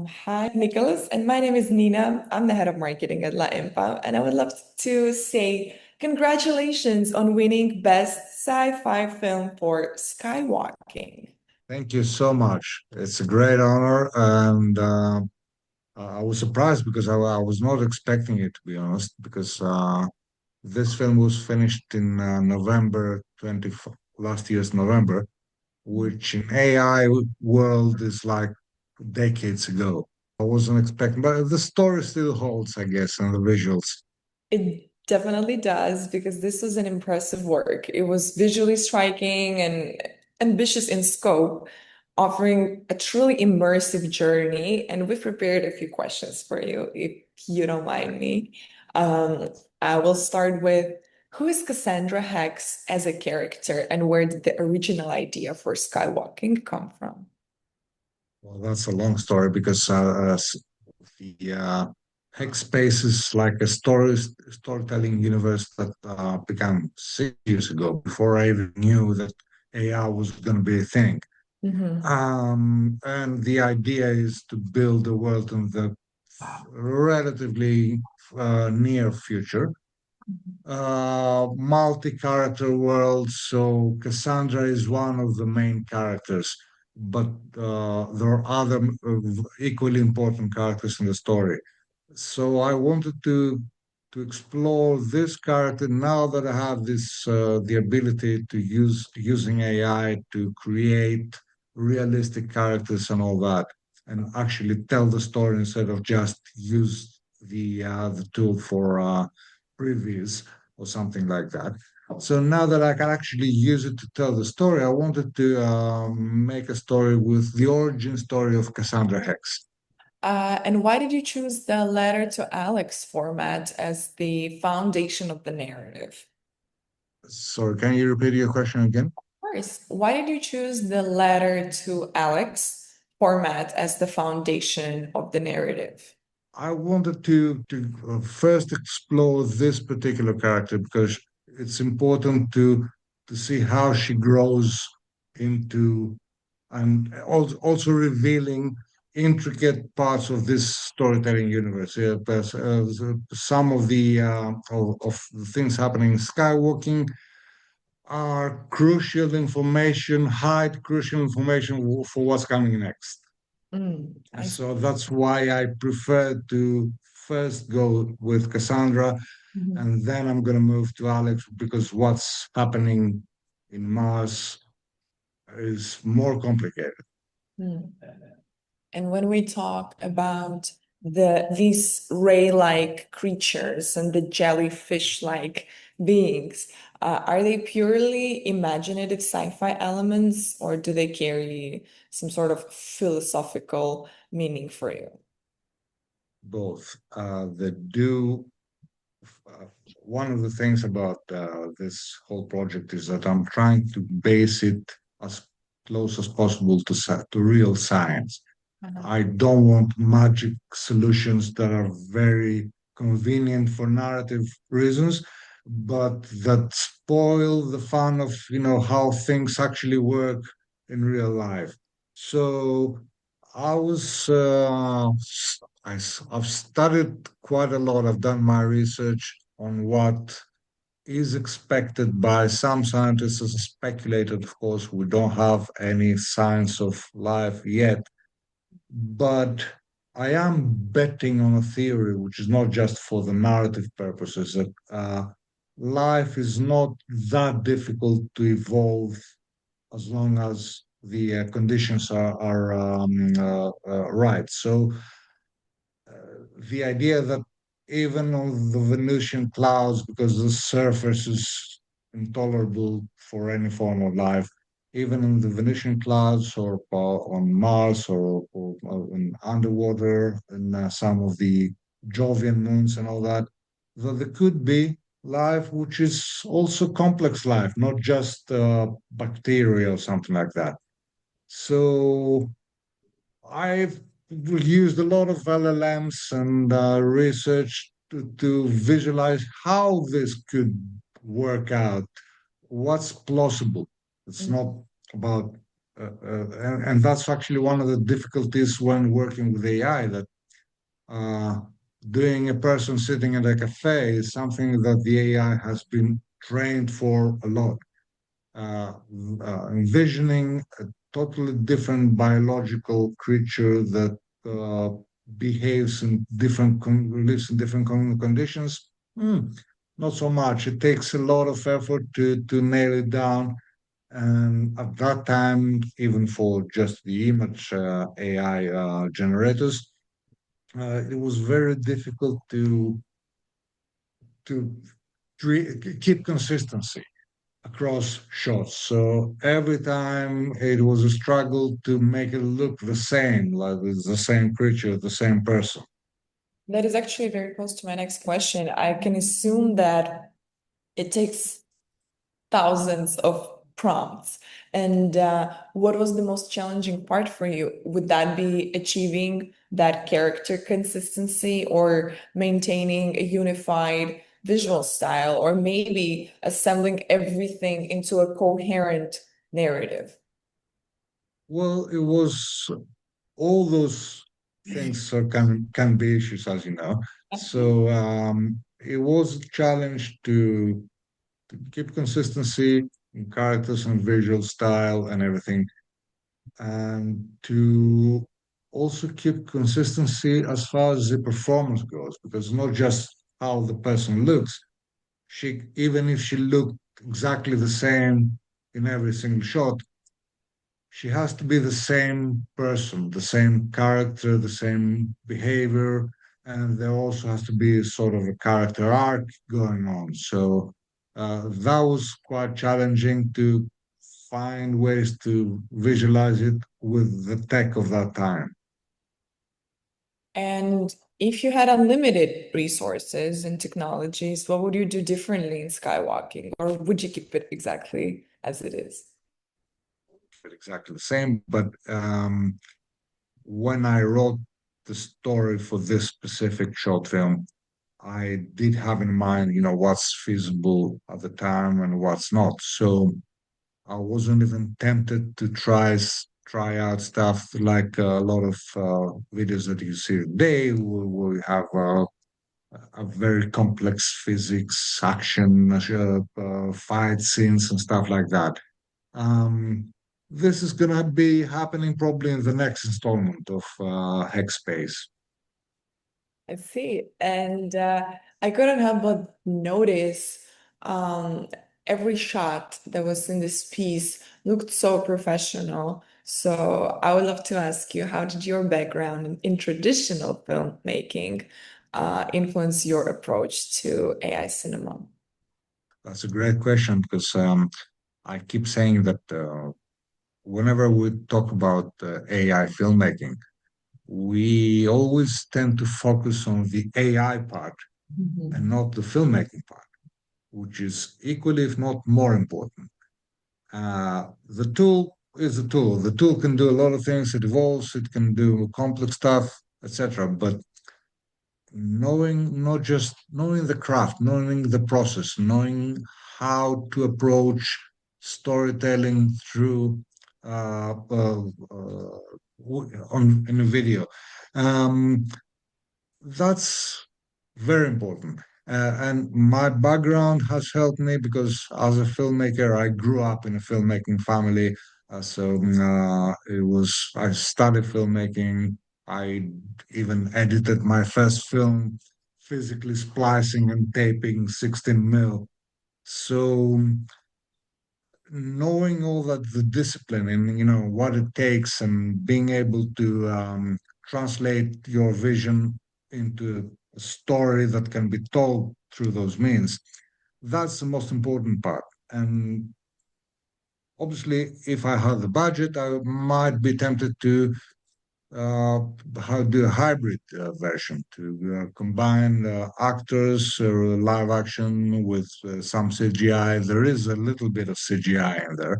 Hi, Nicholas, and my name is Nina. I'm the head of marketing at LAAIMPA, and I would love to say congratulations on winning Best Sci-Fi Film for Skywalking. Thank you so much. It's a great honor, and I was surprised because I was not expecting it, to be honest, because this film was finished in November 20, last year's November, which in AI world is like decades ago. I wasn't expecting, but the story still holds, I guess, and the visuals. It definitely does because this was an impressive work. It was visually striking and ambitious in scope, offering a truly immersive journey. And we've prepared a few questions for you, if you don't mind me. Um, I will start with who is Cassandra Hex as a character and where did the original idea for skywalking come from? Well, that's a long story because the Hex is like a storytelling universe that began 6 years ago, before I even knew that AI was going to be a thing. Mhm. And the idea is to build a world in the relatively near future, multi-character world. So Cassandra is one of the main characters, but there are other equally important characters in the story. So I wanted to explore this character now that I have this the ability to using AI to create realistic characters and all that, and actually tell the story instead of just use the tool for previews or something like that. So now that I can actually use it to tell the story, I wanted to make a story with the origin story of Cassandra Hex. And why did you choose the letter to Alex format as the foundation of the narrative? Sorry, can you repeat your question again? Course. Why did you choose the letter to Alex format as the foundation of the narrative? I wanted to first explore this particular character because it's important to see how she grows into, and also revealing intricate parts of this storytelling universe. Yeah, some of the things happening in Skywalking are crucial information, hide crucial information for what's coming next. I see. So that's why I prefer to first go with Cassandra, Mhm. and then I'm going to move to Alex because what's happening in Mars is more complicated. Mm. And when we talk about these ray-like creatures and the jellyfish-like beings, are they purely imaginative sci-fi elements, or do they carry some sort of philosophical meaning for you? Both. They do. Uh, One of the things about this whole project is that I'm trying to base it as close as possible to real science. Uh-huh. I don't want magic solutions that are very convenient for narrative reasons, but that spoil the fun of, how things actually work in real life. So I was, I've studied quite a lot. I've done my research on what is expected by some scientists as speculated. Of course, we don't have any science of life yet, but I am betting on a theory, which is not just for the narrative purposes, that life is not that difficult to evolve as long as the conditions are right. So the idea that even on the Venusian clouds, because the surface is intolerable for any form of life, even in the Venusian clouds or on Mars or in underwater and some of the Jovian moons and all that, that there could be life which is also complex life, not just bacteria or something like that. So I've used a lot of LLMs and research to visualize how this could work out, what's plausible. It's not about and that's actually one of the difficulties when working with AI, that uh, doing a person sitting at a cafe is something that the AI has been trained for a lot. uh, Envisioning a totally different biological creature that uh, behaves in lives in different conditions. Not so much. It takes a lot of effort to nail it down. And at that time, even for just the image AI generators, it was very difficult to keep consistency across shots. So every time it was a struggle to make it look the same, like it's the same creature, the same person. That is actually very close to my next question. I can assume that it takes thousands of prompts. And what was the most challenging part for you? Would that be achieving that character consistency or maintaining a unified visual style, or maybe assembling everything into a coherent narrative? Well, it was all those things can be issues, as you know. So it was a challenge to keep consistency in characters and visual style and everything, and to also keep consistency as far as the performance goes, because not just how the person looks. She, even if she looked exactly the same in every single shot, she has to be the same person, the same character, the same behavior, and there also has to be sort of a character arc going on. So that was quite challenging to find ways to visualize it with the tech of that time. And if you had unlimited resources and technologies, what would you do differently in skywalking? Or would you keep it exactly as it is? Exactly the same, but when I wrote the story for this specific short film, I did have in mind, what's feasible at the time and what's not. So I wasn't even tempted to try out stuff like a lot of videos that you see today. We have a very complex physics, action, fight scenes, and stuff like that. Um, this is going to be happening probably in the next installment of Hex. I see. And I couldn't help but notice um, every shot that was in this piece looked so professional. So I would love to ask you, how did your background in traditional filmmaking influence your approach to AI cinema? That's a great question because I keep saying that whenever we talk about AI filmmaking, we always tend to focus on the AI part and Mhm. not the filmmaking part, which is equally, if not more important. The tool is a tool. The tool can do a lot of things. It evolves. It can do complex stuff, etc. But knowing not just knowing the craft, knowing the process, knowing how to approach storytelling through on in a video. Um, that's very important. And my background has helped me because as a filmmaker, I grew up in a filmmaking family. I studied filmmaking. I even edited my first film, physically splicing and taping 16 mil. So knowing all that the discipline and what it takes and being able to translate your vision into a story that can be told through those means, that's the most important part. And obviously, if I had the budget, I might be tempted to how do a hybrid version to combine actors, live action with some CGI. There is a little bit of CGI in there,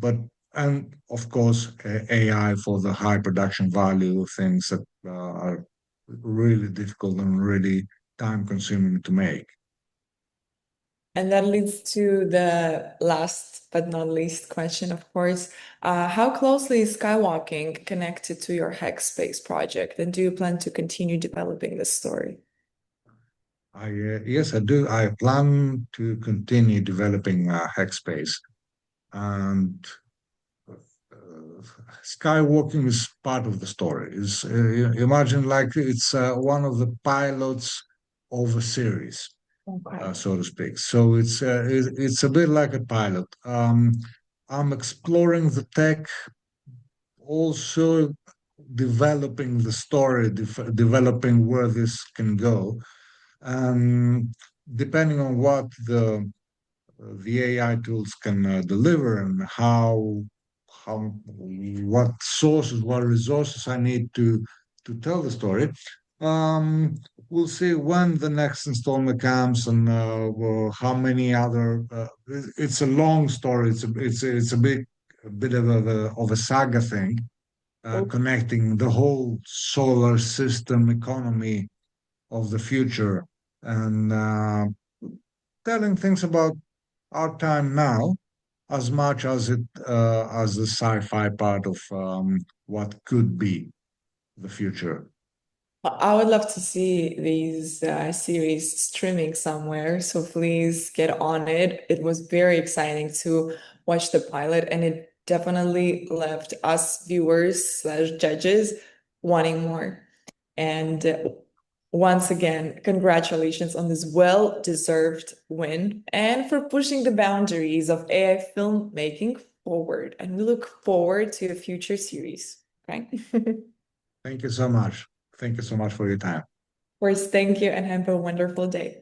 but and of course AI for the high production value things that are really difficult and really time consuming to make. And that leads to the last but not least question, of course. How closely is skywalking connected to your Hackspace project? And do you plan to continue developing this story? Yes, I do. I plan to continue developing Hackspace, and skywalking is part of the story. Is imagine like it's one of the pilots of a series, Okay. so to speak. So it's a bit like a pilot. I'm exploring the tech, also developing the story, developing where this can go, and depending on what the AI tools can deliver and how what sources, what resources I need to tell the story. Um, we'll see when the next installment comes and well, how many other. It's a long story. It's a bit of a saga thing, connecting the whole solar system economy of the future and telling things about our time now as much as the sci-fi part of what could be the future. I would love to see these series streaming somewhere, so please get on it. It was very exciting to watch the pilot, and it definitely left us viewers slash judges wanting more. And once again, congratulations on this well-deserved win and for pushing the boundaries of AI filmmaking forward. And we look forward to a future series. Okay. Thank you so much. Thank you so much for your time. Of course, thank you and have a wonderful day.